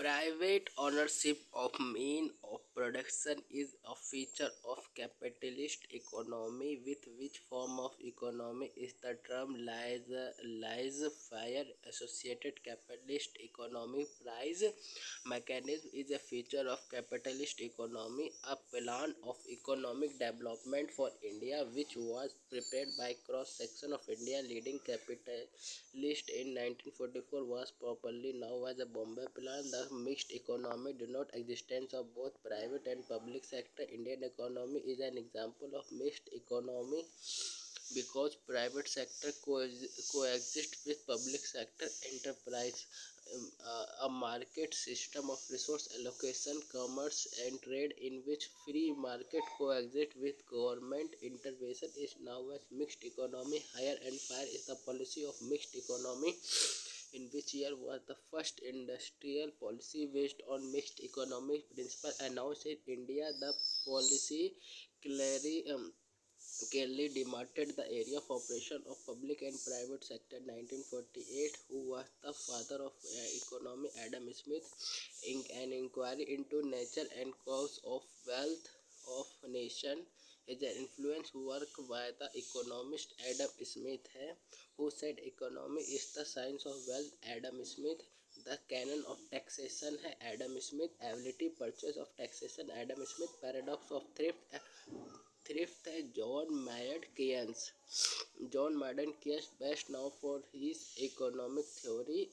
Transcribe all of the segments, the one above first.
Private ownership of means of production is a feature of capitalist economy with which form of economy is the term lies fire associated capitalist economy price mechanism is a feature of capitalist economy, a plan of economic development for India which was prepared by cross section of India leading capitalist in 1944 was properly known as the Bombay Plan. The mixed economy denote existence of both private and public sector. Indian economy is an example of mixed economy because private sector coexist with public sector enterprise. A market system of resource allocation, commerce and trade in which free market coexist with government intervention is now as mixed economy. Hire and fire is the policy of mixed economy in which year was the first industrial policy based on mixed economic principle announced in India. The policy clearly Kelly demarcated the area of operation of public and private sector. 1948, who was the father of economy, Adam Smith, in an inquiry into nature and cause of wealth of nation is an influence work by the economist Adam Smith है who said economy is the science of wealth. Adam Smith. The canon of taxation है Adam Smith. Ability purchase of taxation Adam Smith. Paradox of thrift है John Maynard Keynes. John Maynard Keynes best known for his economic theory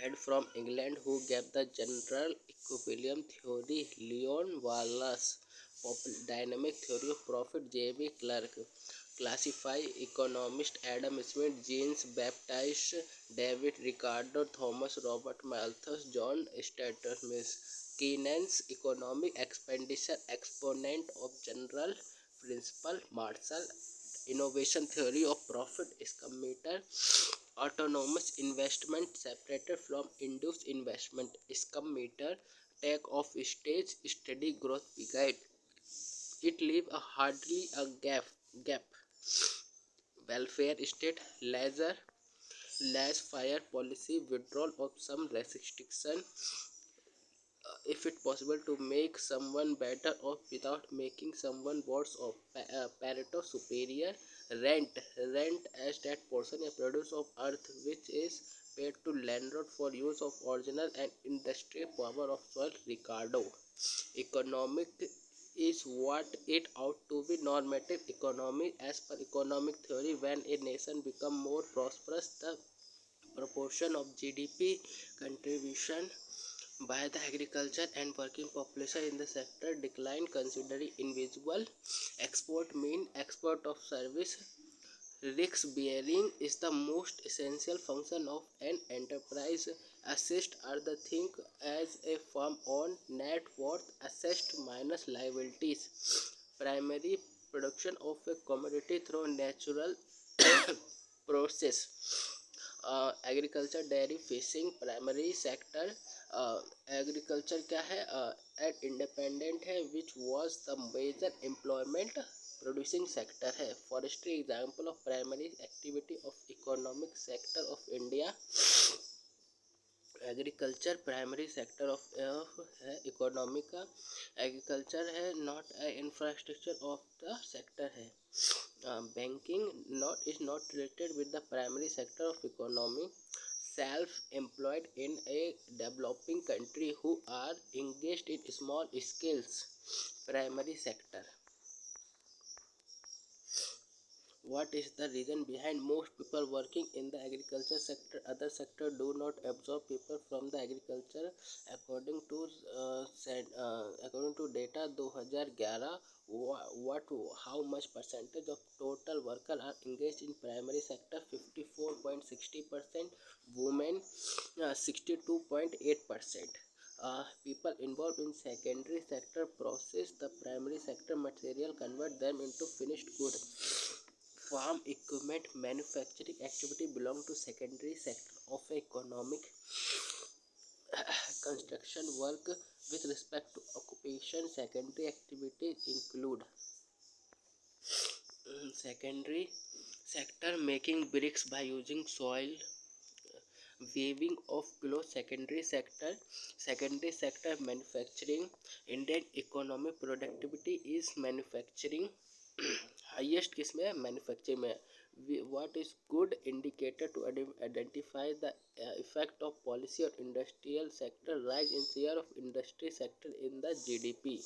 head from England who gave the general equilibrium theory. Leon Wallace dynamic theory of profit. J.B. Clark classify economist Adam Smith, James Baptist, David Ricardo, Thomas Robert Malthus, John Stuart Mill. Keynes economic expenditure exponent of general principle. Marshall innovation theory of profit scammeter. Autonomous investment separated from induced investment. Scammeter take off stage steady growth guide. It leave a hardly a gap. Welfare state laissez-faire policy withdrawal of some restriction if it possible to make someone better off without making someone worse off. Pareto superior rent as that portion of produce of earth which is paid to landlord for use of original and industry power of soil. Ricardo economic is what it ought to be. Normative economy as per economic theory when a nation become more prosperous the proportion of GDP contribution by the agriculture and working population in the sector decline considering invisible export mean export of service. Risk bearing is the most essential function of an enterprise. Assets are the thing as a firm on net worth assessed minus liabilities. Primary production of a commodity through natural process. Agriculture dairy fishing primary sector agriculture क्या है at independent है which was the major employment producing sector है. Forestry example of primary activity of economic sector of India. Agriculture primary sector of है economy का. Agriculture है not a infrastructure of the sector है. Banking is not related with the primary sector of economy. Self-employed in a developing country who are engaged in small skills. Primary sector. What is the reason behind most people working in the agriculture sector? Other sector do not absorb people from the agriculture. According to data 2011, what how much percentage of total workers are engaged in primary sector? 54.60%. Women 62.8%. People involved in secondary sector process the primary sector material, convert them into finished good. Farm equipment manufacturing activity belong to secondary sector of economic. Construction work with respect to occupation secondary activities include secondary sector making bricks by using soil Weaving of below secondary sector manufacturing. Indian economy productivity is manufacturing highest किसमें है manufacturing में. What is good indicator to identify the effect of policy on industrial sector? Rise in share of industry sector in the GDP.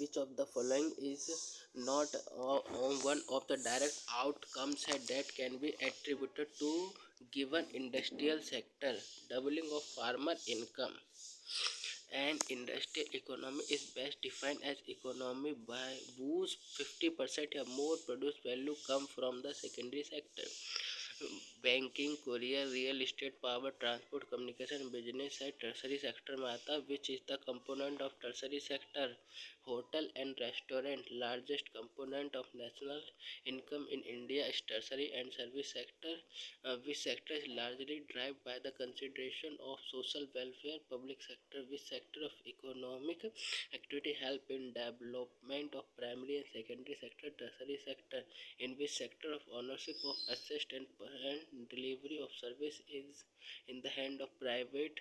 Which of the following is not one of the direct outcomes that can be attributed to given industrial sector? Doubling of farmer income. An industrial economy is best defined as economy by whose 50% or more produce value come from the secondary sector. Banking, courier, real estate, power, transport, communication, business है tertiary sector में आता. Which is the component of tertiary sector? Hotel and restaurant. Largest component of national income in India is tertiary and service sector. Which sector is largely drive by the consideration of social welfare? Public sector. Which sector of economic activity help in development of primary and secondary sector? Tertiary sector. In which sector of ownership of assets and delivery of service is in the hand of private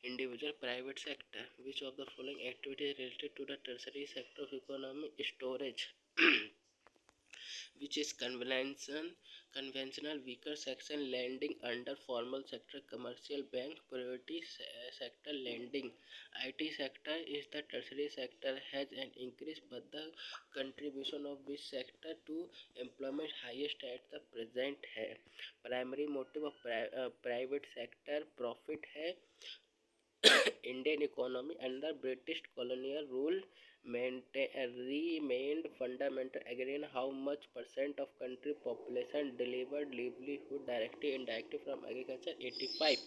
individual? Private sector. Which of the following activities related to the tertiary sector of economy? Storage. Which is conventional weaker section lending under formal sector? Commercial bank. Priority sector lending. IT sector is the tertiary sector, has an increase, but the contribution of which sector to employment highest at the present है? Primary motive of private sector profit है. Indian economy under British colonial rule remained fundamental. Again, how much percent of country population delivered livelihood directly indirectly from agriculture? 85.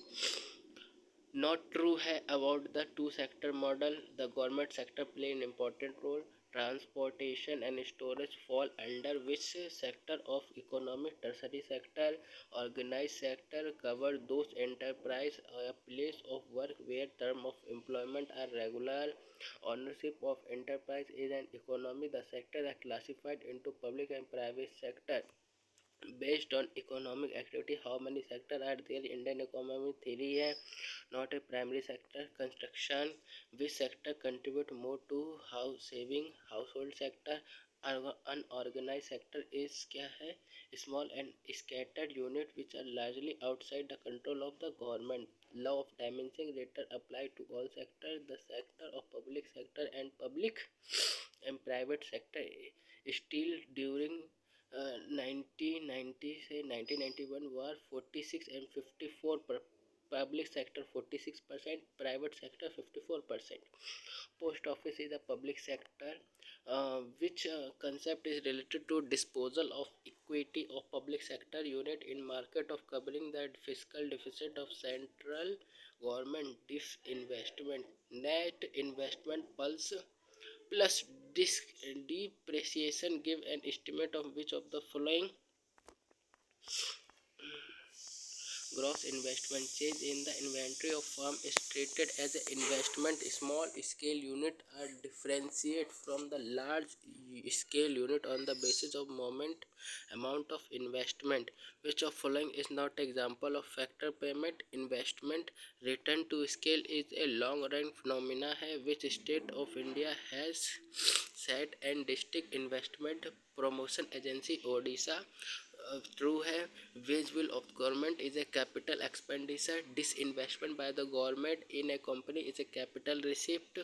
Not true है about the two sector model. The government sector play an important role. Transportation and storage fall under which sector of economy? Tertiary sector. Organized sector cover those enterprise or a place of work where term of employment are regular. Ownership of enterprise is an economy. The sectors are classified into public and private sector based on economic activity. How many sectors are there? Indian economy 3 है. Not a primary sector. Construction. Which sector contribute more to house saving? Household sector. Unorganized sector is क्या है? Small and scattered unit which are largely outside the control of the government. Law of diminishing return apply to all sectors. The sector of public sector and public and private sector still during 1990 से 1991 war 46 and 54 public sector 46%, private sector 54%. Post office is a public sector. Which concept is related to disposal of equity of public sector unit in market of covering the fiscal deficit of central government? Disinvestment. Net investment pulse plus depreciation give an estimate of which of the following? Gross investment. Change in the inventory of firm is treated as an investment. Small scale unit are differentiated from the large scale unit on the basis of amount of investment. Which of following is not example of factor payment? Investment. Return to scale is a long run phenomena है. Which state of India has set and district investment promotion agency? Odisha. True है. Wage bill of government is a capital expenditure. Disinvestment by the government in a company is a capital receipt.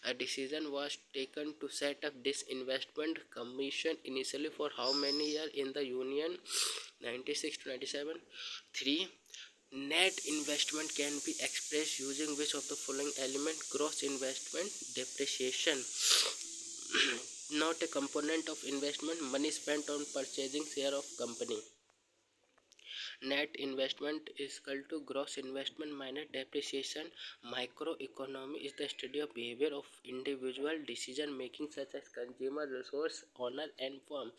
A decision was taken to set up disinvestment commission initially for how many years in the union? 96 to 97. 3. Net investment can be expressed using which of the following element? Gross investment. Depreciation. Not a component of investment. Money spent on purchasing share of company. Net investment is equal to gross investment minus depreciation. Microeconomy is the study of behavior of individual decision making such as consumer, resource, owner and firm.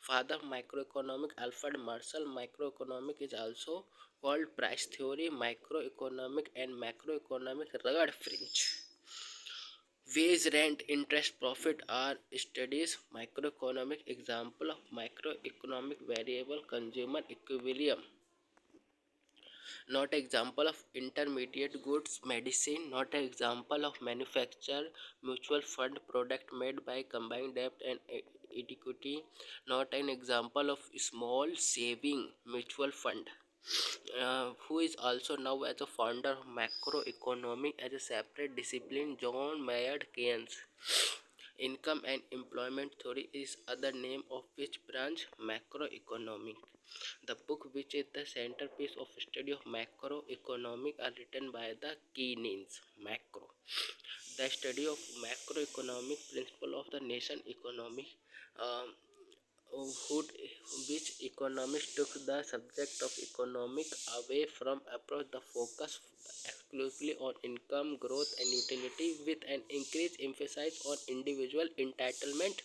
Father of microeconomic Alfred Marshall. Microeconomic is also called price theory. Microeconomic and macroeconomic Rutherford Fringe. Wage, rent, interest, profit are studies. Microeconomic example of microeconomic variable consumer equilibrium. not example of intermediate goods, medicine, not an example of manufacture, mutual fund product made by combined debt and equity, not an example of small saving mutual fund, who is also now as a founder of macroeconomic as a separate discipline. John Maynard Keynes. Income and employment theory is other name of which branch macroeconomic. The book which is the centerpiece of study of macroeconomic are written by the Keynes. Macro. The study of macroeconomic principle of the nation economy. Um, who, which economists took the subject of economic away from approach the focus exclusively on income growth and utility with an increased emphasis on individual entitlement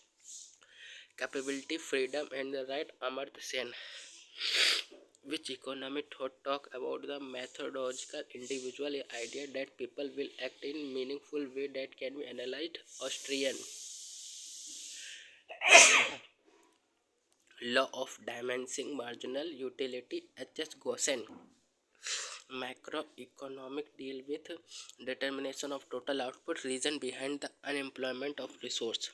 capability freedom and the right. Amartya Sen, which economic thought talk about the methodological individual idea that people will act in meaningful way that can be analyzed. Austrian law of diminishing marginal utility. H.S. Gossen. Macroeconomic deal with determination of total output, reason behind the unemployment of resource.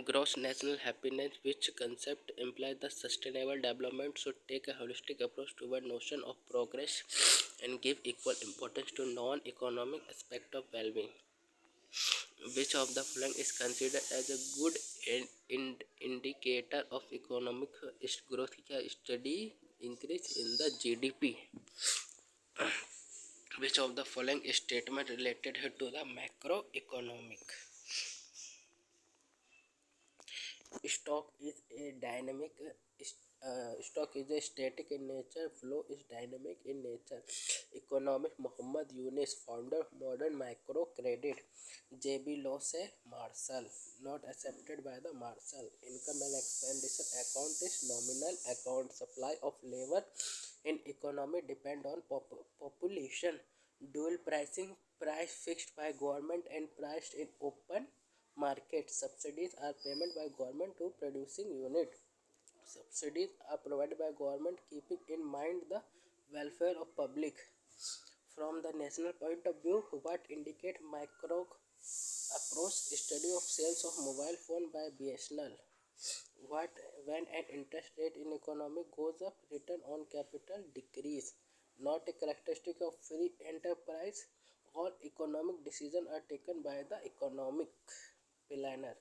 Gross national happiness, which concept implies the sustainable development should take a holistic approach toward notion of progress and give equal importance to non-economic aspect of well-being. Which of the following is considered as a good indicator of economic growth? Study increase in the GDP. Which of the following statement related to the macroeconomic? Stock is a dynamic. Stock is a static in nature. Flow is dynamic in nature. Economist Muhammad Yunus, founder of modern microcredit. J.B. Losey Marshall, not accepted by the Marshall. Income and expenditure account is nominal account. Supply of labor in economy depend on population. Dual pricing, price fixed by government and priced in open market. Subsidies are payment by government to producing unit. Subsidies are provided by government keeping in mind the welfare of public. From the national point of view, what indicate micro approach study of sales of mobile phone by BSNL. What when an interest rate in economy goes up, return on capital decrease. Not a characteristic of free enterprise. All economic decisions are taken by the economic planner.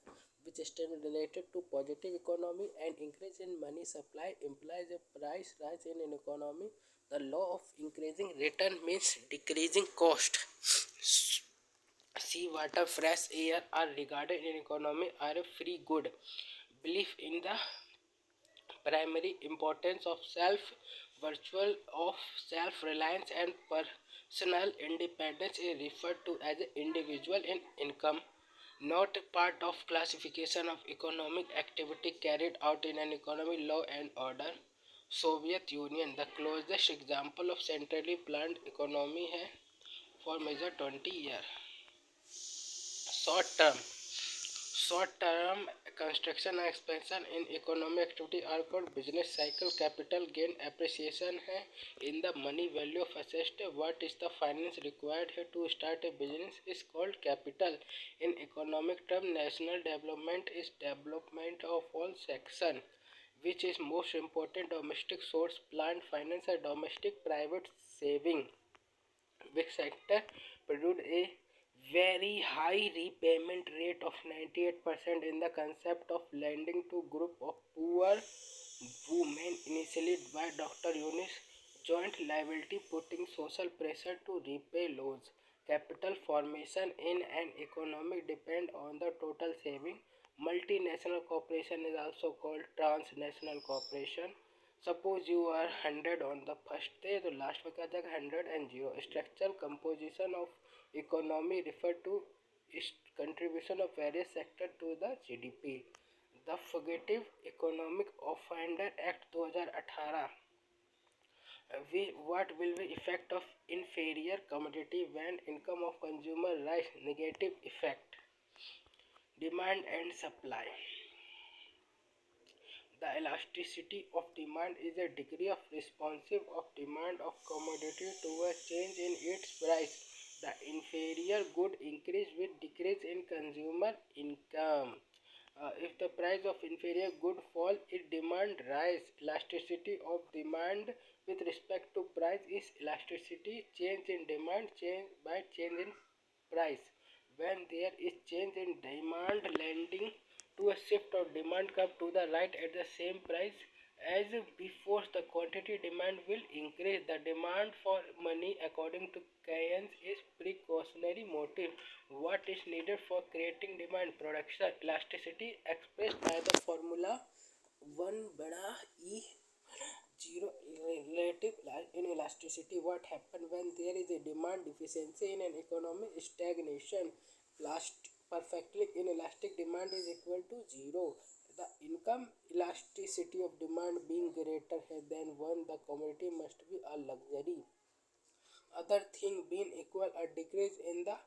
Which statement related to positive economy and increase in money supply implies a price rise in an economy. The law of increasing return means decreasing cost. Sea, water, fresh air are regarded in economy are a free good. Belief in the primary importance of self virtual of self-reliance and personal independence is referred to as individual in income, not part of classification of economic activity carried out in an economy law and order. Soviet Union, the closest example of centrally planned economy है for measure 20 year. Short term construction and expansion in economic activity are called business cycle. Capital gain appreciation है in the money value of assets. What is the finance required here to start a business is called capital. In economic term, national development is development of all section. Which is most important domestic source plant finance and domestic private saving. Which sector produced a very high repayment rate of 98% in the concept of lending to group of poor women initially by Dr. Yunus. Joint liability putting social pressure to repay loans. Capital formation in an economy depend on the total saving. Multinational corporation is also called transnational corporation. Suppose you are 100 on the first day, तो last में क्या आ जाएगा 100 and 0. Structural composition of economy refer to contribution of various sector to the GDP. The Fugitive Economic Offender Act 2018. What will be effect of inferior commodity when income of consumer rise? Negative effect. Demand and supply. The elasticity of demand is a degree of responsive of demand of commodity to a change in its price. The inferior good increase with decrease in consumer income. If the price of inferior good fall, it demand rise. Elasticity of demand with respect to price is elasticity change in demand change by change in price. When there is change in demand lending to a shift of demand curve to the right at the same price as before, the quantity demand will increase. The demand for money according to Keynes is precautionary motive. What is needed for creating demand? Production elasticity expressed by the formula 1 bada E zero relative inelasticity. What happens when there is a demand deficiency in an economy? Stagnation. Last perfectly inelastic demand is equal to zero. The income elasticity of demand being greater than one, the commodity must be a luxury. Other thing being equal, a decrease in the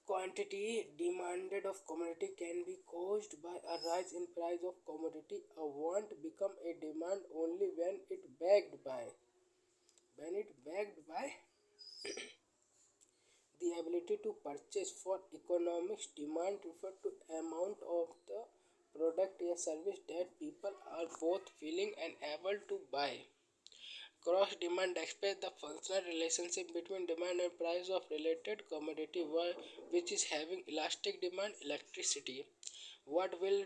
quantity demanded of commodity can be caused by a rise in price of commodity. A want become a demand only when it backed by the ability to purchase. For economics, demand refers to amount of the product or service that people are both willing and able to buy. Cross demand expresses the functional relationship between demand and price of related commodity, which is having elastic demand electricity. What will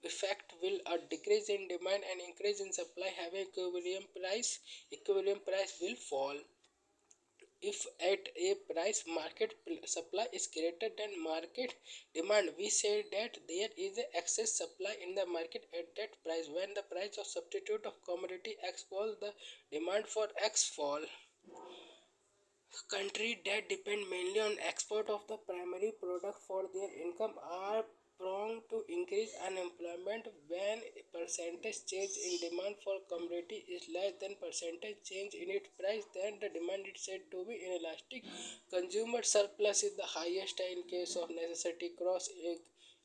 effect will a decrease in demand and increase in supply have equilibrium price? Equilibrium price will fall if at a price market supply is greater than market demand. We say that there is a excess supply in the market at that price. When the price of substitute of commodity x falls, the demand for x fall. Countries that depend mainly on export of the primary product for their income are prone to increase unemployment. When percentage change in demand for commodity is less than percentage change in its price, then the demand is said to be inelastic. Consumer surplus is the highest in case of necessity. Cross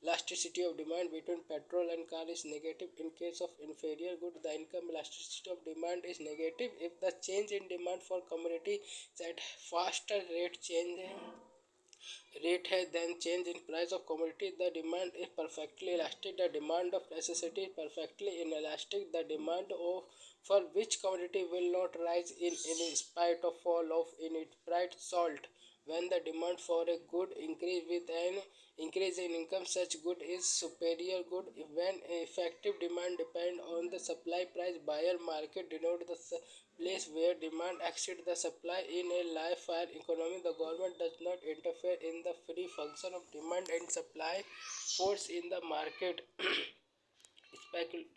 elasticity of demand between petrol and car is negative in case of inferior good. The income elasticity of demand is negative if the change in demand for commodity is at faster rate है than change in price of commodity. The demand is perfectly elastic. The demand of necessity is perfectly inelastic. The demand of for which commodity will not rise in spite of fall of in its price. Salt. When the demand for a good increase with an increase in income, such good is superior good. When effective demand depend on the supply price, buyer market denote the place where demand exceeds the supply. In a live fire economy, the government does not interfere in the free function of demand and supply force in the market. Specul-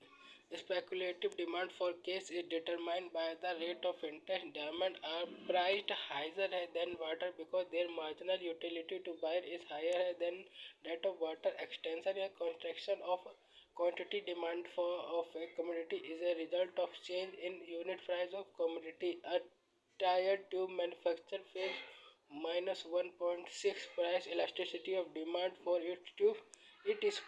Speculative demand for cash is determined by the rate of interest. Diamonds are priced higher than water because their marginal utility to buyer is higher than that of water. Extension and contraction of quantity demand for of a commodity is a result of change in unit price of commodity. A tire tube manufacturer face minus 1.6 price elasticity of demand for its tube. It is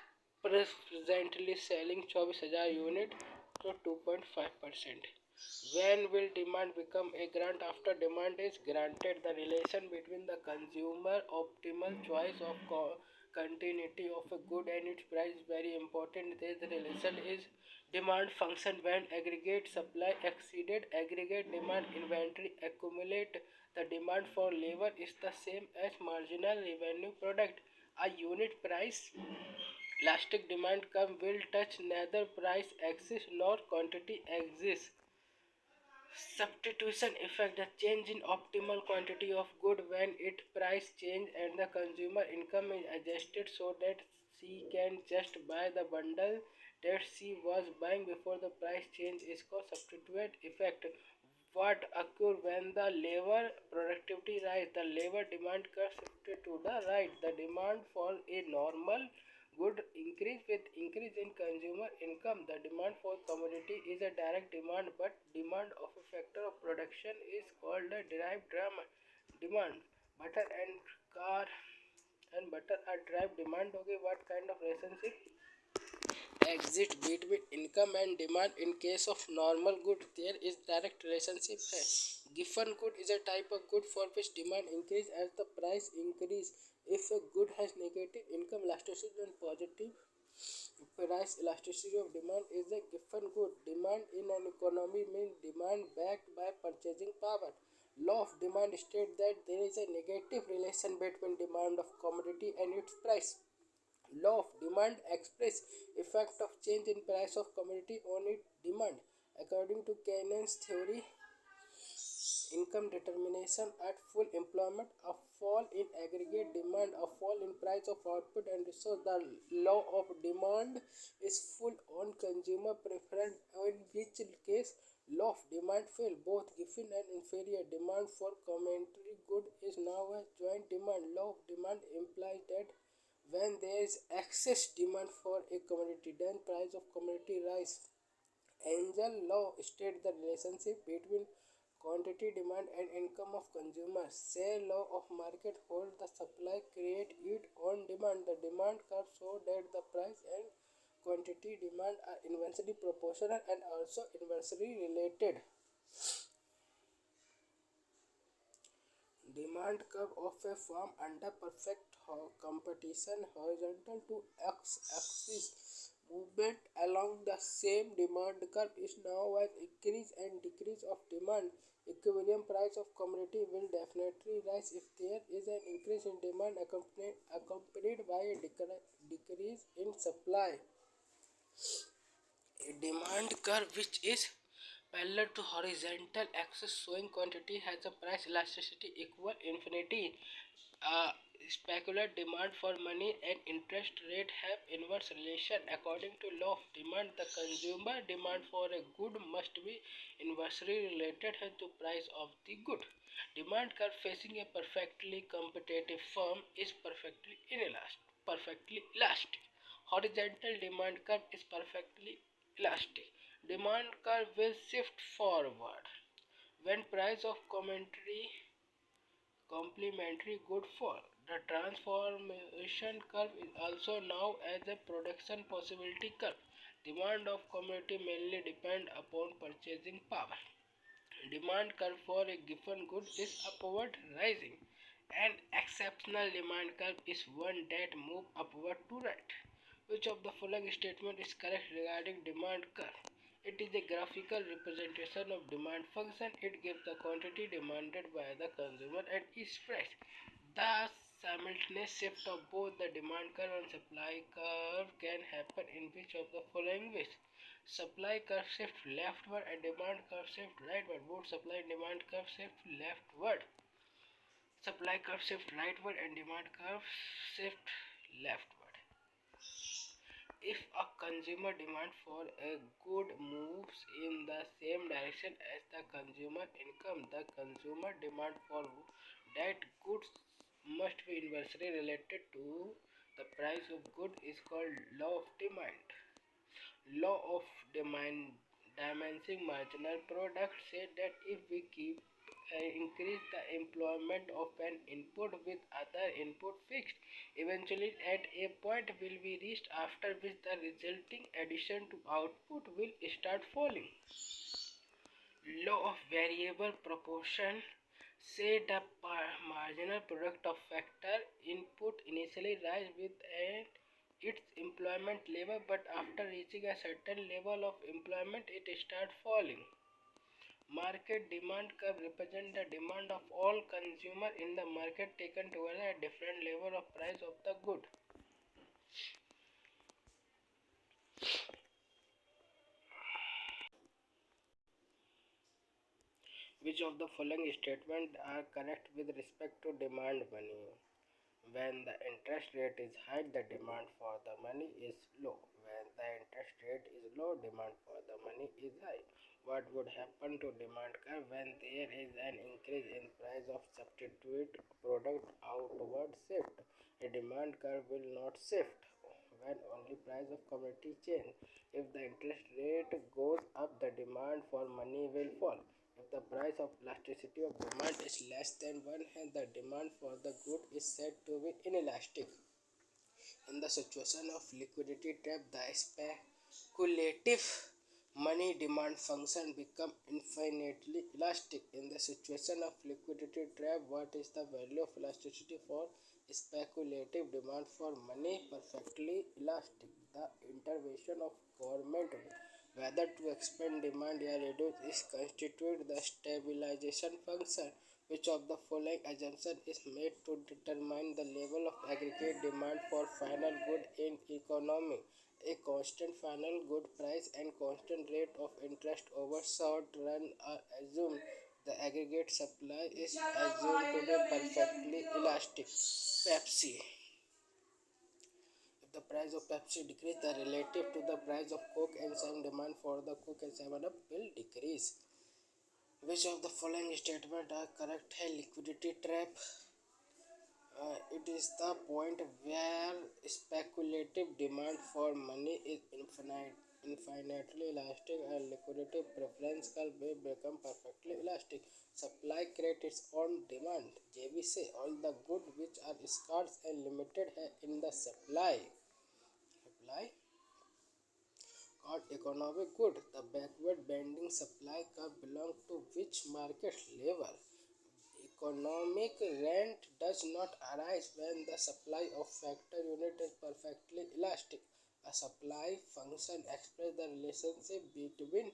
presently selling 24,000 unit to 2.5%. When will demand become a grant? After demand is granted, the relation between the consumer optimal choice of continuity of a good and its price is very important. This relation is demand function. When aggregate supply exceeded aggregate demand, inventory accumulate. The demand for labor is the same as marginal revenue product. A unit price elastic demand curve will touch neither price axis nor quantity axis. Substitution effect. The change in optimal quantity of good when its price change and the consumer income is adjusted so that she can just buy the bundle that she was buying before the price change is called substitute effect. What occur when the labor productivity rise? The labor demand curve shifted to the right. The demand for a normal good increase with increase in consumer income. The demand for commodity is a direct demand, but demand of a factor of production is called a derived demand. Butter and car and butter are derived demand. Okay, what kind of relationship? exist between income and demand. In case of normal good, there is direct relationship है. Given good is a type of good for which demand increase as the price increase. If a good has negative income elasticity and positive price elasticity of demand is a given good. Demand in an economy means demand backed by purchasing power. Law of demand states that there is a negative relation between demand of commodity and its price. Law of demand express effect of change in price of commodity on its demand. According to Keynes theory, income determination at full employment, a fall in aggregate demand, a fall in price of output and resource. The law of demand is full on consumer preference, in which case law of demand fail. Both given and inferior demand for commodity good is now a joint demand. Law of demand implies that when there is excess demand for a commodity, then price of commodity rise. Angel law states the relationship between quantity, demand, and income of consumers. Say law of market holds the supply create it on demand. The demand curve shows that the price and quantity demand are inversely proportional and also inversely related. Demand curve of a firm under perfect competition horizontal to x-axis. Movement along the same demand curve is now an increase and decrease of demand. Equilibrium price of commodity will definitely rise if there is an increase in demand accompanied by a decrease in supply. A demand curve which is parallel to horizontal axis showing quantity has a price elasticity equal infinity. Specular demand for money and interest rate have inverse relation. According to law of demand, the consumer demand for a good must be inversely related to price of the good. Demand curve facing a perfectly competitive firm is perfectly elastic. Horizontal demand curve is perfectly elastic. Demand curve will shift forward when price of complementary good fall. The transformation curve is also known as a production possibility curve. Demand of commodity mainly depend upon purchasing power. Demand curve for a given good is upward rising. An exceptional demand curve is one that moves upward to right. Which of the following statement is correct regarding demand curve? It is a graphical representation of demand function. It gives the quantity demanded by the consumer at each price. The simultaneous shift of both the demand curve and supply curve can happen in which of the following ways? Supply curve shift leftward and demand curve shift rightward. Both supply and demand curve shift leftward. Supply curve shift rightward and demand curve shift leftward. If a consumer demand for a good moves in the same direction as the consumer income, the consumer demand for that goods must be inversely related to the price of good is called law of demand. Law of demand diminishing marginal product said that if we keep increase the employment of an input with other input fixed, eventually at a point will be reached after which the resulting addition to output will start falling. Law of variable proportion say the marginal product of factor input initially rise with its employment level, but after reaching a certain level of employment it starts falling. Market demand curve represent the demand of all consumers in the market taken together at different level of price of the good. Which of the following statements are correct with respect to demand money? When the interest rate is high, the demand for the money is low. When the interest rate is low, demand for the money is high. What would happen to demand curve when there is an increase in price of substitute product outward shift? A demand curve will not shift when only price of commodity change. If the interest rate goes up, the demand for money will fall. If the price of elasticity of demand is less than 1, the demand for the good is said to be inelastic. In the situation of liquidity trap, the Speculative money demand function become infinitely elastic. In the situation of liquidity trap, what is the value of elasticity for speculative demand for money? Perfectly elastic. The intervention of government, whether to expand demand or reduce is constitute the stabilization function. Which of the following assumption is made to determine the level of aggregate demand for final good in economy? A constant final good price and constant rate of interest over short run are assumed. The aggregate supply is assumed to be perfectly elastic. Pepsi. If the price of Pepsi decrease, the relative to the price of Coke and 7 demand for the Coke and 7 Up will decrease. Which of the following statements are correct? A liquidity trap. It is the point where speculative demand for money is infinitely elastic and liquidity preference curve may become perfectly elastic. Supply creates its own demand. JB say all the goods which are scarce and limited in the supply called economic good. The backward bending supply curve belong to which market level? Economic rent does not arise when the supply of factor unit is perfectly elastic. A supply function expresses the relationship between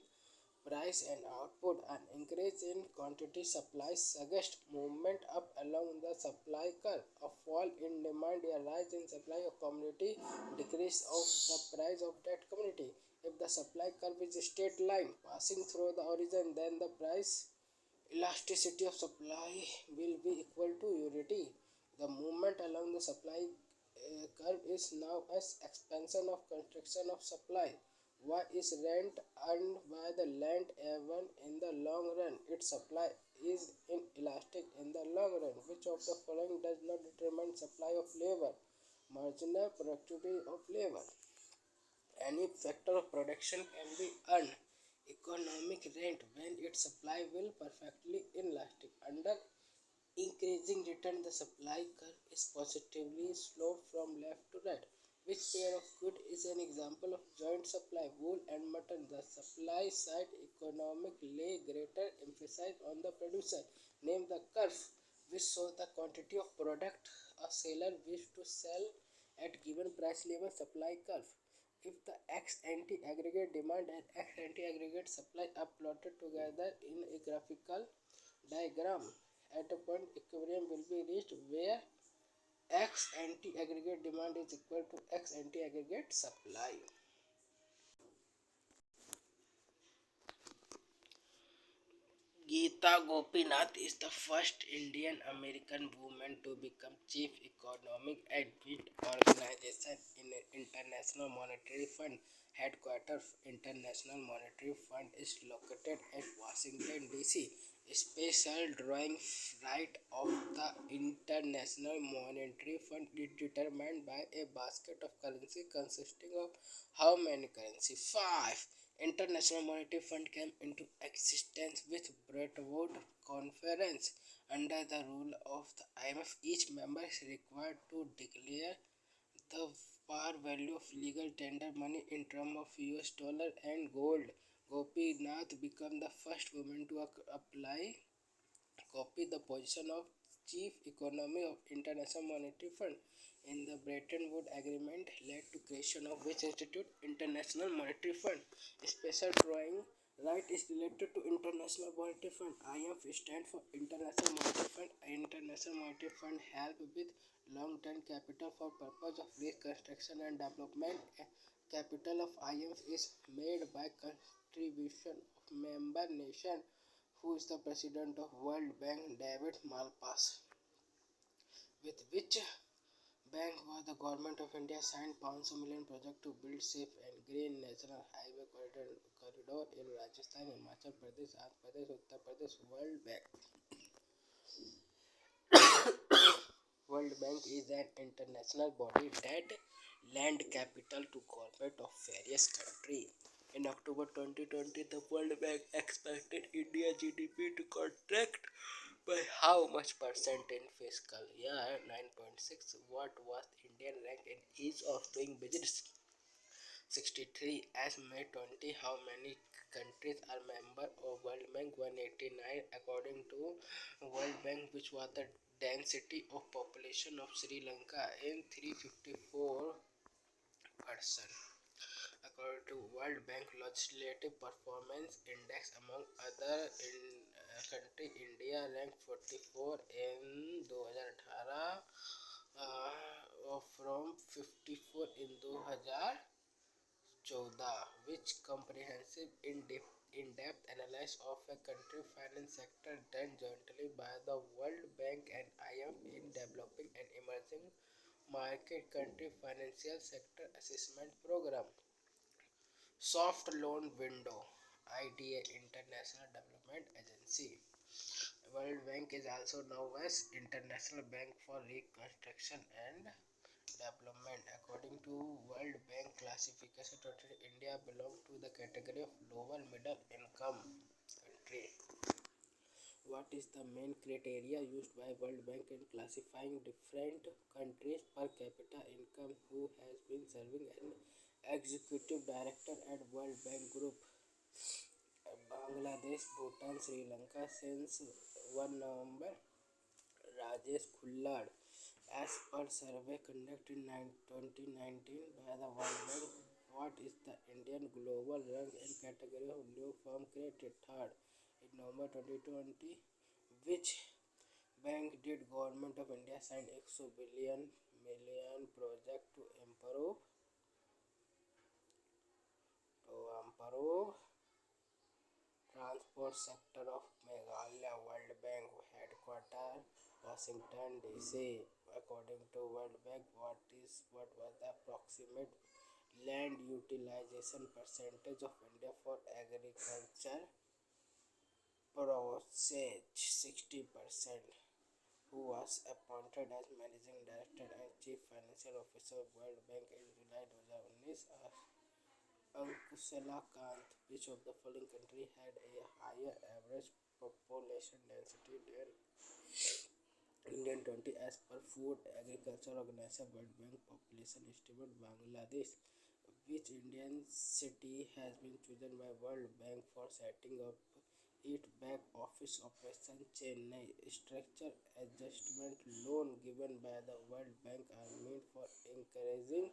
price and output. An increase in quantity supply suggests movement up along the supply curve. A fall in demand, a rise in supply of commodity, decrease of the price of that commodity. If the supply curve is a straight line passing through the origin, then the price elasticity of supply will be equal to unity. The movement along the supply curve is now as expansion of construction of supply. Why is rent earned by the land even in the long run? Its supply is inelastic in the long run. Which of the following does not determine supply of labor? Marginal productivity of labor. Any factor of production can be earned. Economic rent when its supply will perfectly inelastic. Under increasing return, the supply curve is positively sloped from left to right. Which pair of goods is an example of joint supply? Wool and mutton. The supply side economic lay greater emphasis on the producer. Name the curve which shows the quantity of product a seller wishes to sell at given price level. Supply curve. If the X anti aggregate demand and X anti aggregate supply are plotted together in a graphical diagram, at a point equilibrium will be reached where X anti aggregate demand is equal to X anti aggregate supply. Geeta Gopinath is the first Indian American woman to become chief economic advisor organization in International Monetary Fund. Headquarters International Monetary Fund is located at Washington DC. Special drawing right of the International Monetary Fund is determined by a basket of currency consisting of how many currency? 5. International Monetary Fund came into existence with Bretton Woods Conference. Under the rule of the IMF, each member is required to declare the par value of legal tender money in terms of US dollar and gold. Gopinath became the first woman to apply copy the position of chief economist of International Monetary Fund. In the Bretton Woods Agreement led to creation of which institute? International Monetary Fund. Special drawing right is related to International Monetary Fund. IMF stands for International Monetary Fund. International Monetary Fund help with long-term capital for purpose of reconstruction and development. Capital of IMF is made by contribution of member nation. Who is the president of World Bank? David Malpass. With which bank was the government of India signed 500 million project to build safe and green national highway corridor in Rajasthan, Himachal Pradesh, Andhra Pradesh, Uttar Pradesh? World Bank is an international body that lend capital to government of various countries. In October 2020, the World Bank expected India GDP to contract by how much percent in fiscal year 9.6? What was Indian rank in ease of doing business? 63. As May 20, how many countries are member of World Bank? 189. According to World Bank, which was the density of population of Sri Lanka in 354 person. According to World Bank Legislative Performance Index, among other country, India ranked 44 in 2018 from 54 in 2014, which comprehensive in-depth analysis of a country finance sector done jointly by the World Bank and IMF in developing an emerging market country financial sector assessment program. Soft loan window. IDA, International Development Agency. World Bank is also known as International Bank for Reconstruction and Development. According to World Bank classification, India belongs to the category of lower middle income country. What is the main criteria used by World Bank in classifying different countries per capita income? Who has been serving as executive director at World Bank Group? Bangladesh, Bhutan, Sri Lanka since 1 November. Rajesh Khullad. As per survey conducted in 2019 by the World Bank, what is the Indian global rank in category of new firm created? Third, in November 2020, which bank did Government of India sign 100 billion million project to improve transport sector of Meghalaya? World Bank headquarters Washington DC. According to World Bank, what was the approximate land utilization percentage of India for agriculture process? 60%. Who was appointed as managing director and chief financial officer of World Bank in July 2019? Ankushala Kant. Which of the following country had a higher average population density than Indian 20 as per Food Agriculture Organization World Bank population estimate? Bangladesh. Which Indian city has been chosen by World Bank for setting up its back office operation? Chennai. Structure adjustment loan given by the World Bank are meant for encouraging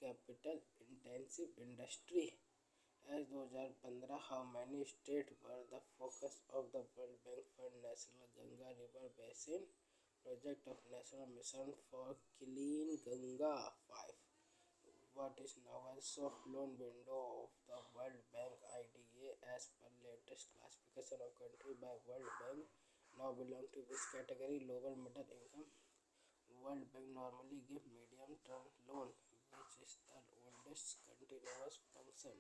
capital intensive industry. As 2015, how many states were the focus of the World Bank Fund National Ganga River Basin Project of National Mission for Clean Ganga? 5. What is now a soft loan window of the World Bank IDA as per latest classification of country by World Bank now belong to which category? Lower middle income. World Bank normally give medium term loan, which is the oldest continuous function.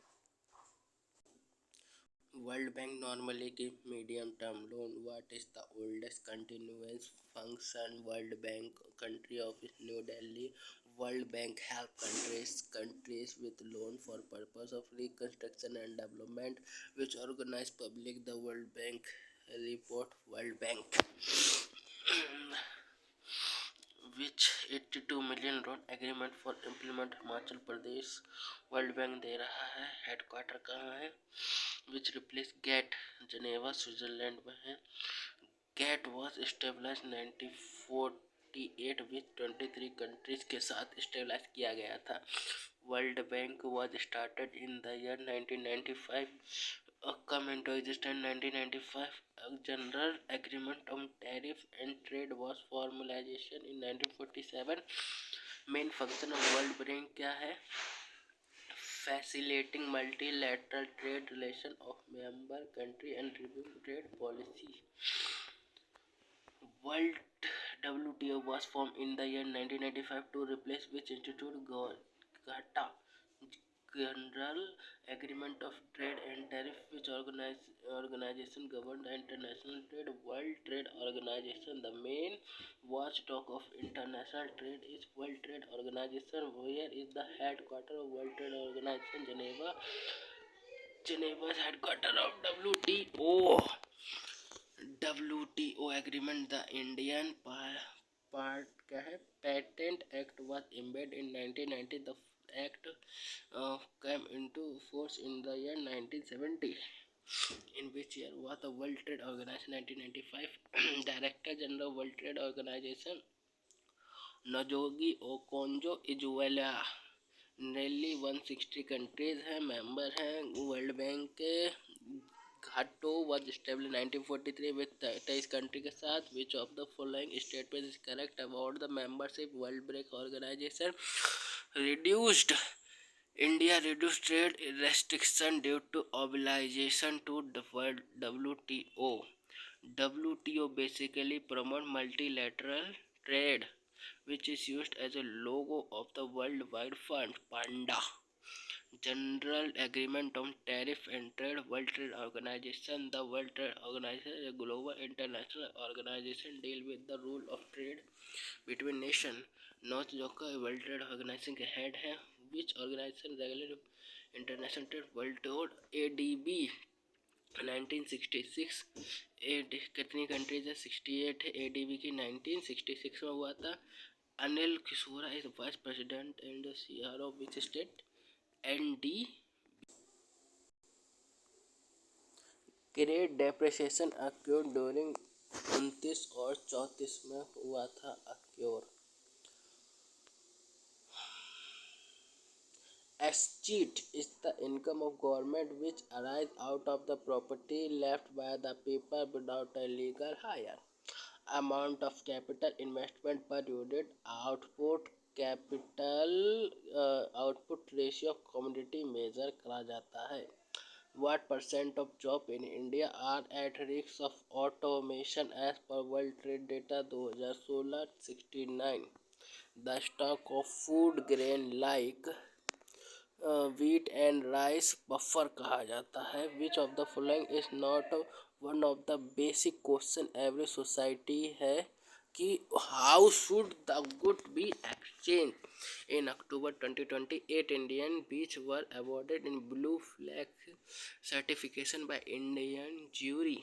World Bank normally give medium-term loan. What is the oldest continuous function? World Bank country office New Delhi. World Bank help countries with loan for purpose of reconstruction and development, which organize public the World Bank report. World Bank which 82 million road agreement for implement Himachal Pradesh world bank दे रहा है. Headquarter कहाँ है? which replace GATT Geneva Switzerland में है. GATT was established 1948 with 23 countries के साथ stabilise किया गया था. World bank was started in the year 1995. Come into existence 1995. A general agreement on tariff and trade was formalization in 1947. Main function of World Bank क्या है? Facilitating multilateral trade relation of member country and reviewing trade policy. World WTO was formed in the year 1995 to replace which institute? GATT General Agreement of Trade and Tariff, which organization govern the international trade. World Trade Organization. The main watchdog of international trade is World Trade Organization. Where is the headquarters of World Trade Organization? Geneva. Geneva is headquarters of WTO. WTO agreement. The Indian part क्या है? Patent Act was embedded in 1990. The Act came into force in the year 1970. In which year was the World Trade Organization 1995? Director General World Trade Organization Nozogi Okonjo-Iweala. nearly 160 countries हैं, member हैं world bank के. घाटो was established 1943 with 23 country के साथ. Which of the following statement is correct about the membership? World bank organisation reduced India reduced trade restriction due to obligation to the WTO. WTO basically promote multilateral trade, which is used as a logo of the World Wide Fund. Panda. General Agreement on Tariff and Trade. World Trade Organization. The World Trade Organization is a global international organization deal with the rule of trade between nation. North जोका world trade organization के head है. Which organization regulate international trade? World trade. ADB 1966. कितनी countries है? 68 है. ADB की 1966 में हुआ था. Anil Kishora is vice president and CRO which state? ND. Great depreciation occur during 29 और 34 में हुआ था. Occur. Escheat is the income of government which arise out of the property left by the people without a legal hire. Amount of capital investment per unit output. Capital output ratio of commodity measure करा जाता है. What percent of jobs in India are at risk of automation as per World Trade Data 2016? 69. The stock of food grain like wheat and rice buffer कहा जाता है. Which of the following is not one of the basic question every society है कि how should the good be exchanged? In October 2020, 8 Indian beach were awarded in Blue Flag certification by Indian jury.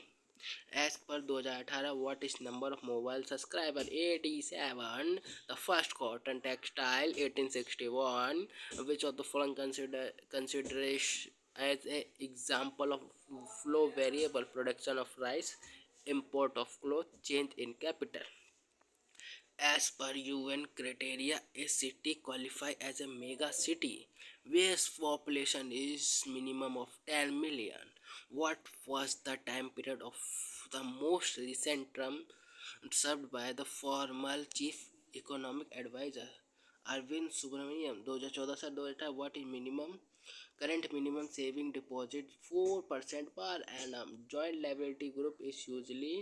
As per 2018, what is number of mobile subscriber? 87. The first cotton textile 1861. Which of the following consideration as a example of flow variable? Production of rice, import of cloth, change in capital. As per UN criteria, a city qualify as a mega city where population is minimum of 10 million. What was the time period of the most recent term served by the former chief economic advisor Arvind Subramanian? 2014 से 2018. What is minimum? Current minimum saving deposit 4% per annum. Joint liability group is usually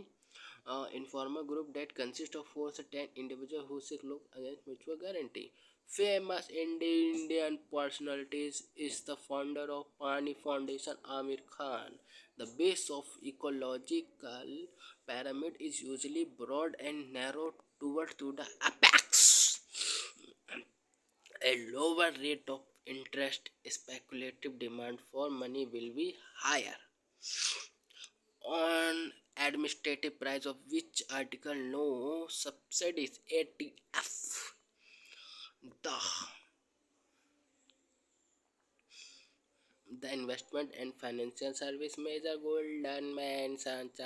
informal group that consists of 4 to 10 individuals who seek look against mutual guarantee. Famous Indian personalities is the founder of Pani Foundation, Amir Khan. The base of ecological pyramid is usually broad and narrow towards to the apex. A lower rate of interest, speculative demand for money will be higher. On administrative price of which article no subsidies? ATF. The investment and financial service major Goldman Sachs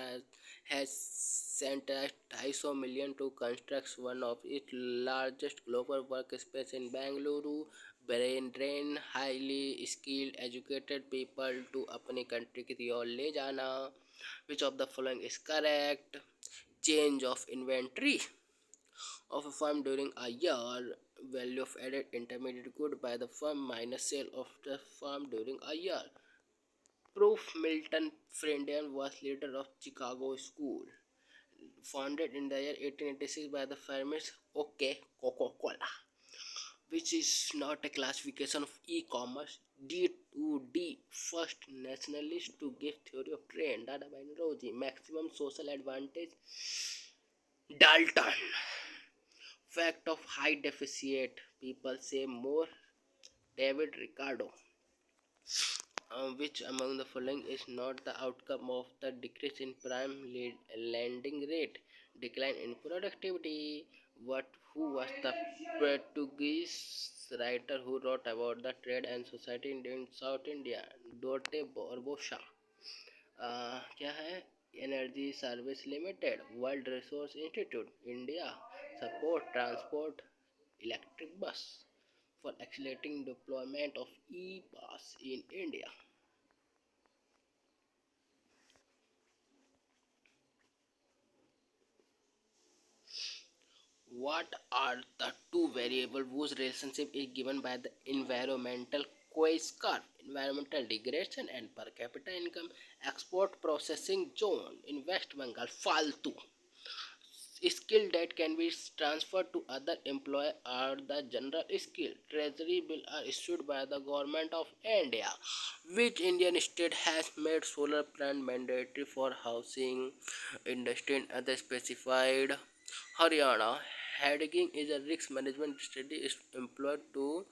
has sent $250 million to construct one of its largest global workspace in Bengaluru. Brain drain highly skilled educated people to अपनी country की ओर ले जाना. Which of the following is correct? Change of inventory of a firm during a year. Value of added intermediate good by the firm minus sale of the firm during a year. Proof. Milton Friedman was leader of Chicago School. Founded in the year 1886 by the firm's OK Coca-Cola, which is not a classification of e-commerce. D2D. First nationalist to give theory of trade. Dadabhai Naoroji. Maximum social advantage. Dalton. Fact of high deficit. People say more. David Ricardo. Which among the following is not the outcome of the decrease in prime lending rate? Decline in productivity. What who was the Portuguese writer who wrote about the trade and society in South India? Dorte Barbosa. क्या है? Energy service limited, world resource institute, India support transport electric bus for accelerating deployment of E pass in India. What are the two variables whose relationship is given by the environmental Quiz curve? Environmental degradation and per capita income. Export processing zone in West Bengal. Faltu. Skill that can be transferred to other employer are the general skill. Treasury bill are issued by the government of India. Which Indian state has made solar plant mandatory for housing industry and other specified? Haryana. Hedging is a risk management strategy employed to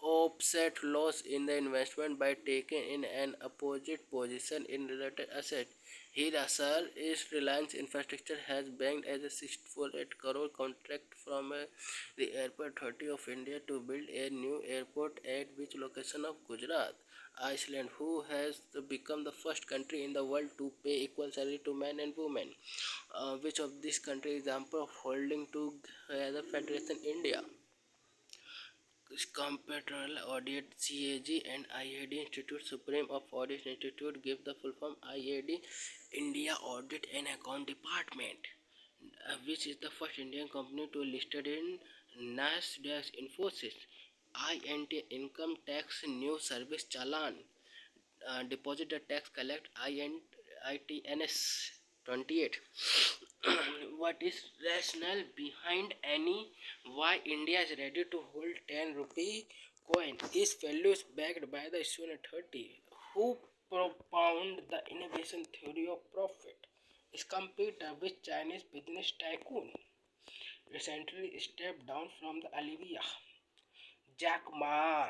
offset loss in the investment by taking in an opposite position in related asset. Hirasal is Reliance Infrastructure has banked as a 648 crore contract from the Airport Authority of India to build a new airport at which location of Gujarat. Iceland, who has become the first country in the world to pay equal salary to men and women. Which of these countries example of holding together Federation India? Comparative Audit CAG and IAD Institute Supreme of Audit Institute give the full form IAD India Audit and Account Department, which is the first Indian company to listed in Nasdaq Infosys. INT Income Tax New Service Challan. Deposit the tax collect ITNS 28. What is rationale behind any why India is ready to hold 10 rupee coin? Is values backed by the issue authority? Who propound the innovation theory of profit? Is computer with Chinese business tycoon recently stepped down from the Alivia? Jack Ma.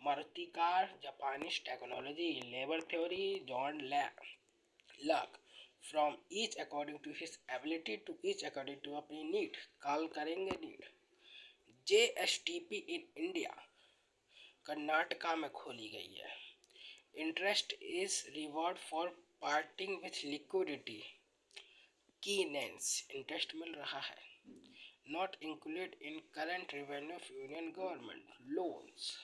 Maruti car, Japanese technology, labor theory, John Locke. From each according to his ability to each according to अपनी need. Call करेंगे need. JSTP in India Karnataka में खोली गई है. Interest is reward for parting with liquidity. Keynance interest मिल रहा है. Not included in current revenue of union government. Loans.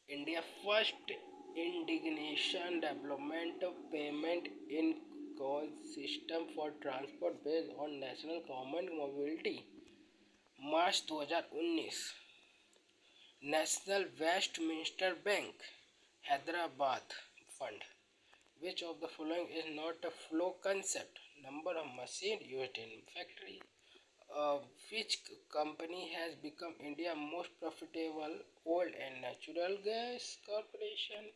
India first indignation development payment in cause system for transport based on national common mobility. March 2019. National Westminster Bank Hyderabad Fund. Which of the following is not a flow concept? Number of machines used in factory. Which company has become India's most profitable oil and natural gas corporation?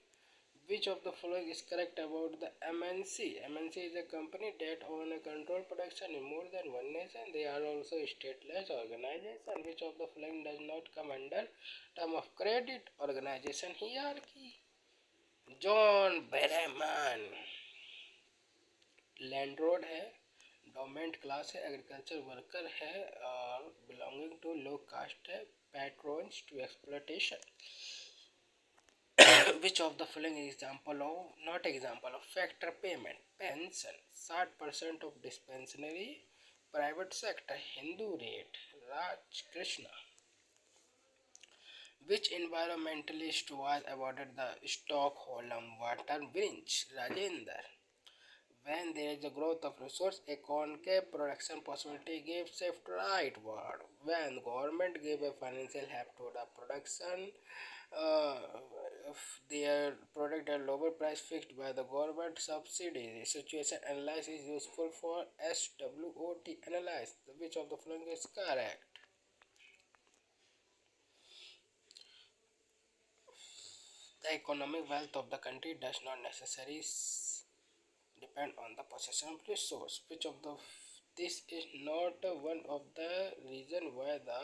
Which of the following is correct about the MNC? MNC is a company that own a control production in more than one nation. They are also a stateless organization. Which of the following does not come under term of credit organization hierarchy? John Berryman. Landlord है, dominant class है, agriculture worker है और belonging to low caste है, patrons to exploitation. Which of the following is example of not example of factor payment? Pension 60% of dispensary private sector. Hindu rate. Raj Krishna. Which environmentalist was awarded the Stockholm Water Bridge? Rajendra. When there is a growth of resource, a concave production possibility gives shift rightward. When government give a financial help to the production, uh, if their product at lower price fixed by the government subsidy, situation analysis is useful for SWOT analysis. Which of the following is correct? The economic wealth of the country does not necessarily depend on the possession of resource. Which of the this is not one of the reason why the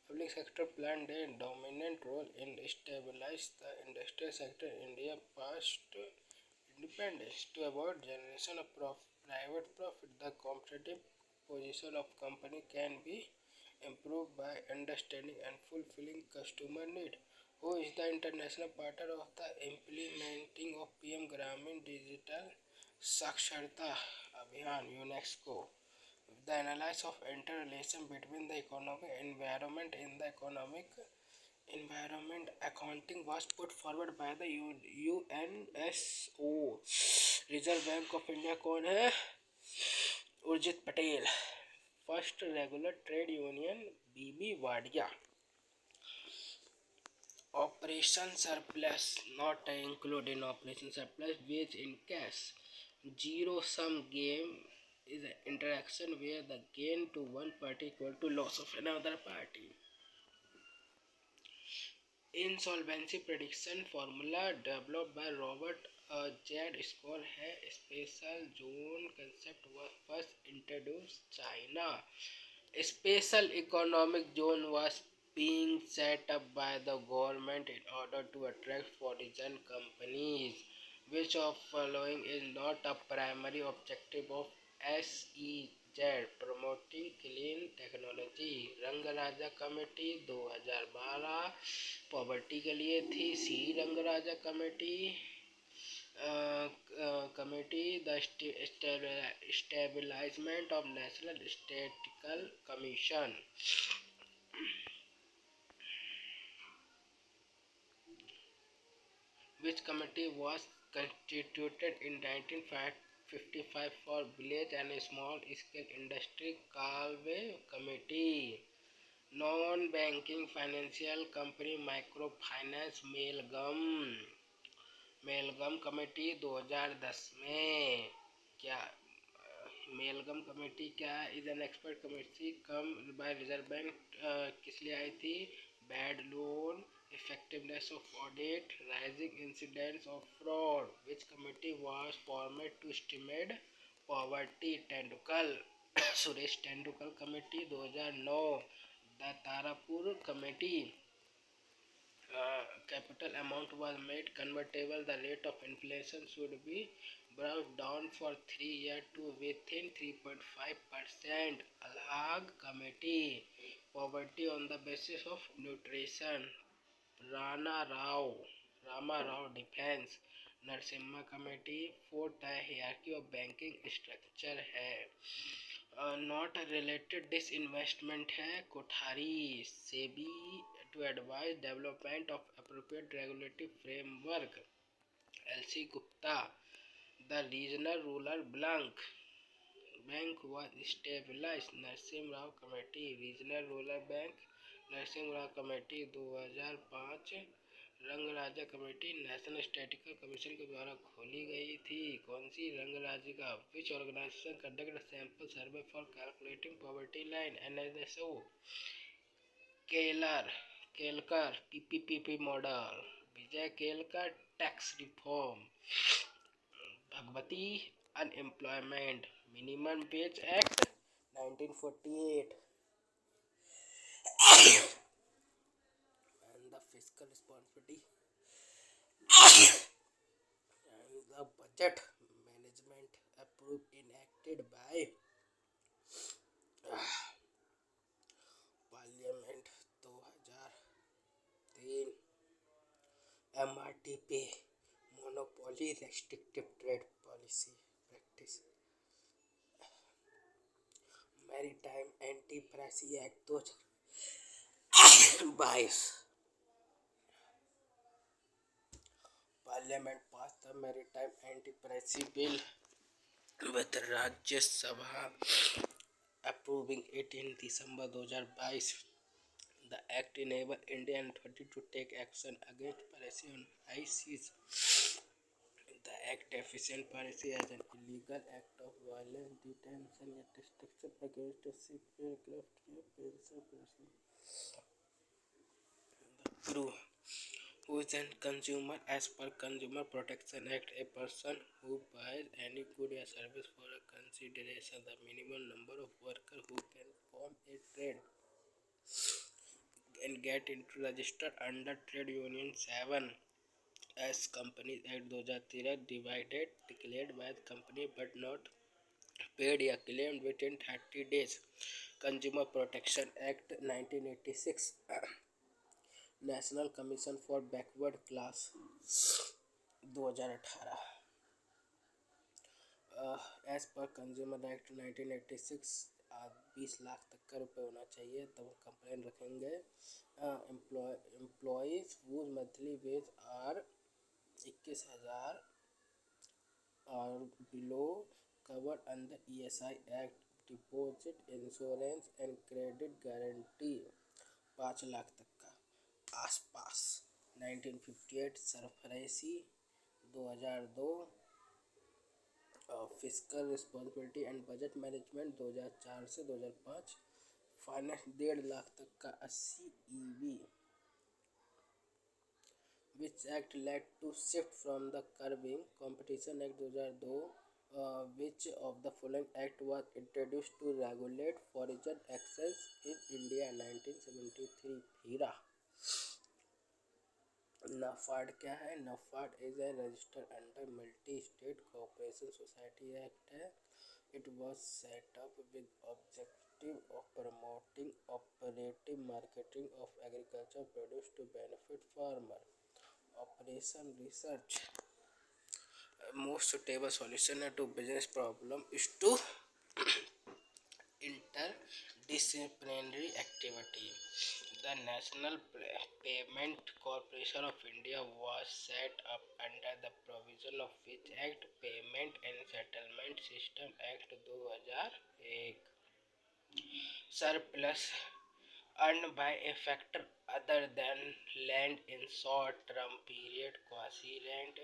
public sector played a dominant role in stabilize the industrial sector in India past independence to avoid generation of private profit. The competitive position of company can be improved by understanding and fulfilling customer need. Who is the international partner of the implementing of PM Gramin Digital Saksharta Abhiyan UNESCO? The analysis of interrelation between the economic environment and the economic environment accounting was put forward by the UNESCO. Reserve bank of India कौन है? Urjit Patel. First regular trade union BB Wadia. Operation surplus not included in operation surplus wage in cash. Zero sum game is an interaction where the gain to one party equal to loss of another party. Insolvency prediction formula developed by Robert Z score है. Special zone concept was first introduced China. Special economic zone was being set up by the government in order to attract foreign companies. Which of following is not a primary objective of SEZ promoting clean technology? Rangaraja committee 2012 poverty के लिए थी. C Rangaraja committee the establishment of national statistical commission. Which committee was constituted in 1955 for village and small scale industry? Calway Committee. Non-banking financial company microfinance Malegam committee 2010 में. क्या Malegam committee क्या is an expert committee come by reserve bank किस लिए आई थी? Bad loan, effectiveness of audit, rising incidence of fraud. Which committee was formed to estimate poverty? Tendulkar Suresh Tendulkar committee 2009. The Tarapur Committee. Capital amount was made convertible. The rate of inflation should be brought down for 3 years to within 3.5%. Alhag Committee. Poverty on the basis of nutrition. Rama Rao Defense. Narasimha committee. Fourth hierarchy of banking structure है. Not related disinvestment है. Kothari. SEBI to advise development of appropriate regulatory framework. LC Gupta. The regional rural bank was established. Narasimha Rao committee. Regional rural bank Narasimha Rao committee 2005. Rangaraja committee national statistical commission के द्वारा खोली गई थी. कौन सी? रंगराजिका. Which organization conduct sample survey for calculating poverty line? NSO. Kelkar PPP model. Vijay Kelkar tax reform. Bhagwati unemployment minimum wage act 1948. And the fiscal responsibility and the budget management approved enacted by parliament 2003. MRTP monopoly restrictive trade policy practice. Maritime anti pricey act 2022. Parliament passed the Maritime Anti-Piracy Bill with Rajya Sabha approving it in December 2022. The act enabled Indian authorities to take action against piracy on high seas. The act defines piracy as an illegal act of violence, detention, or destruction against a ship, aircraft, or person. Who is a consumer? As per Consumer Protection Act, a person who buys any good or service for a consideration. The minimum number of workers who can form a trade and get into register under Trade Union 7 as Companies Act 2013 declared by the company but not paid या claimed within 30 days. Consumer Protection Act 1986, National Commission for Backward Class 2018. As per consumer act 1986 20 lakh तक का रुपये होना चाहिए तब वो complain रखेंगे. Employees whose monthly wage are 21,000 और below covered under ESI Act, deposit insurance and credit guarantee 5 lakh तक का. आसपास 1958 SARFAESI 2002 fiscal responsibility and budget management 2004 से 2005 फाइनेंस 1.5 लाख तक का 80 EV. Which act led to shift from the Curbing Competition Act 2002? Which of the following act was introduced to regulate foreign exchange in India 1973? Heera. NAFAD क्या है? NAFAD is a registered under Multi-State Cooperation Society Act है. It was set up with objective of promoting operative marketing of agriculture produce to benefit farmer. Operation research. Most suitable solution to business problem is to interdisciplinary activity. The National Payment Corporation of India was set up under the provision of which act? Payment and Settlement System Act 2001. Surplus earned by a factor other than land in short-term period, quasi-rent,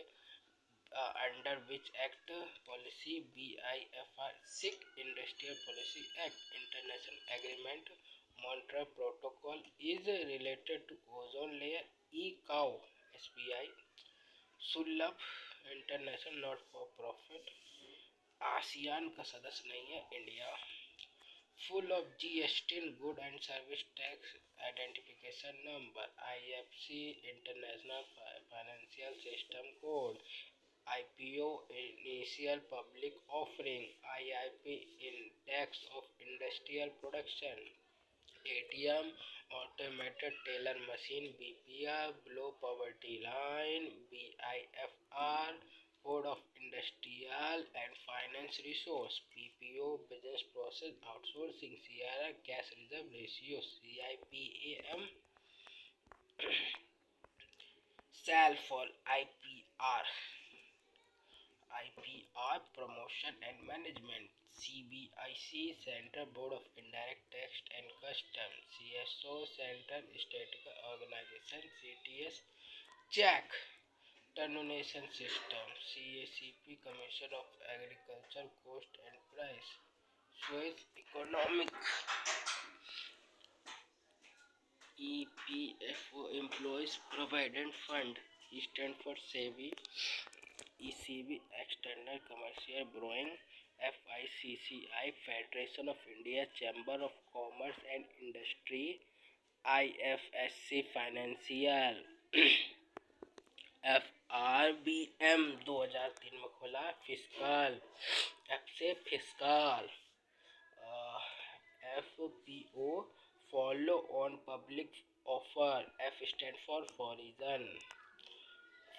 under which act? Policy BIFR. SIC Industrial Policy Act. International Agreement. Montreal Protocol is related to ozone layer. ICAO SBI. सुलभ international not for profit. ASEAN का सदस्य नहीं है India. Full of GST good and service tax identification number. IFC international financial system code. IPO initial public offering. IIP index of industrial production. ATM automated teller machine. BPR below poverty line. BIFR Code of Industrial and Finance Resource. PPO business process outsourcing. Sierra cash reserve ratio. CIPAM Sal for IPR promotion and management. CBIC Central Board of Indirect Tax and Customs. CSO Central Statistical Organization. CTS Check Tonation System. CACP Commission of Agriculture Cost and Price. Suez Economic. EPFO Employees Provident Fund. Stand for SEBI. ECB External Commercial Borrowing. FICCI Federation of India Chamber of Commerce and Industry. IFSC Financial. FRBM 2003 में खोला. Fiscal. F से fiscal. FPO Follow on Public Offer. F stand for Foreign.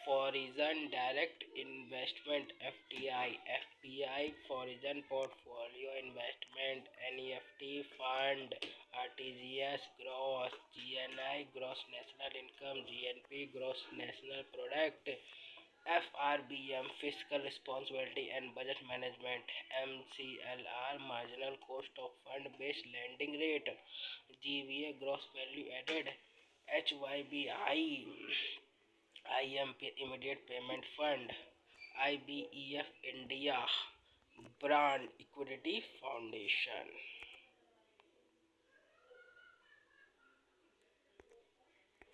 Foreign Direct Investment. FDI. FPI Foreign Portfolio Investment. NEFT Fund. RTGS Gross. GNI Gross National Income. GNP Gross National Product. FRBM Fiscal Responsibility and Budget Management. MCLR Marginal Cost of Fund Based Lending Rate. GVA Gross Value Added. HYBI IMP Immediate Payment Fund. IBEF India Brand Equity Foundation.